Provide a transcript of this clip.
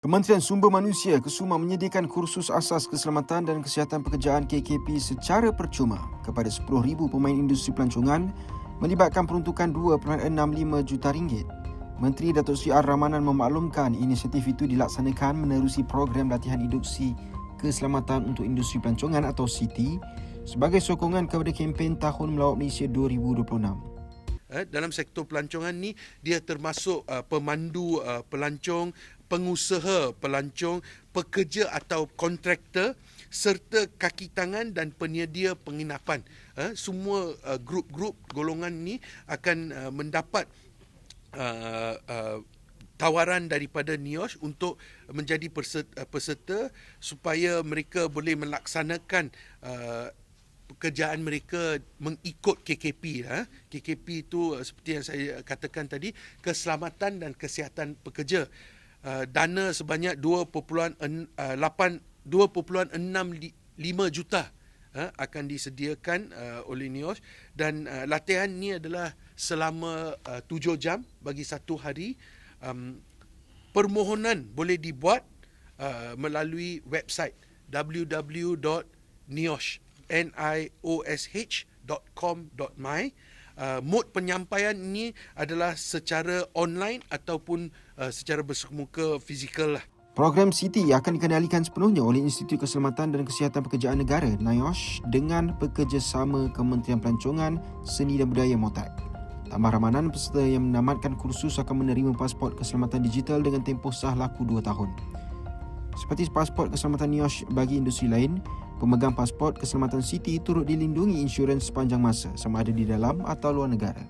Kementerian Sumber Manusia KESUMA menyediakan kursus asas keselamatan dan kesihatan pekerjaan KKP secara percuma kepada 10,000 pemain industri pelancongan melibatkan peruntukan RM2.65 juta. Menteri Datuk Seri R. Ramanan memaklumkan inisiatif itu dilaksanakan menerusi program latihan induksi keselamatan untuk industri pelancongan atau CT sebagai sokongan kepada kempen Tahun Melawat Malaysia 2026. Dalam sektor pelancongan ni, dia termasuk pemandu pelancong, pengusaha pelancong, pekerja atau kontraktor serta kaki tangan dan penyedia penginapan. Semua grup-grup golongan ni akan mendapat tawaran daripada NIOSH untuk menjadi peserta supaya mereka boleh melaksanakan pekerjaan mereka mengikut KKP. KKP itu seperti yang saya katakan tadi, keselamatan dan kesihatan pekerja. Dana sebanyak 2.65 juta akan disediakan oleh NIOSH dan latihan ni adalah selama 7 jam bagi satu hari. Permohonan boleh dibuat melalui website www.niosh.com.my. Mod penyampaian ini adalah secara online ataupun secara bersemuka fizikal lah. Program CT akan dikendalikan sepenuhnya oleh Institut Keselamatan dan Kesihatan Pekerjaan Negara NIOSH dengan bekerjasama Kementerian Pelancongan, Seni dan Budaya MOTAD. Tambah Ramanan, peserta yang menamatkan kursus akan menerima pasport keselamatan digital dengan tempoh sah laku 2 tahun. Seperti pasport keselamatan NIOSH bagi industri lain, pemegang pasport keselamatan CT turut dilindungi insurans sepanjang masa sama ada di dalam atau luar negara.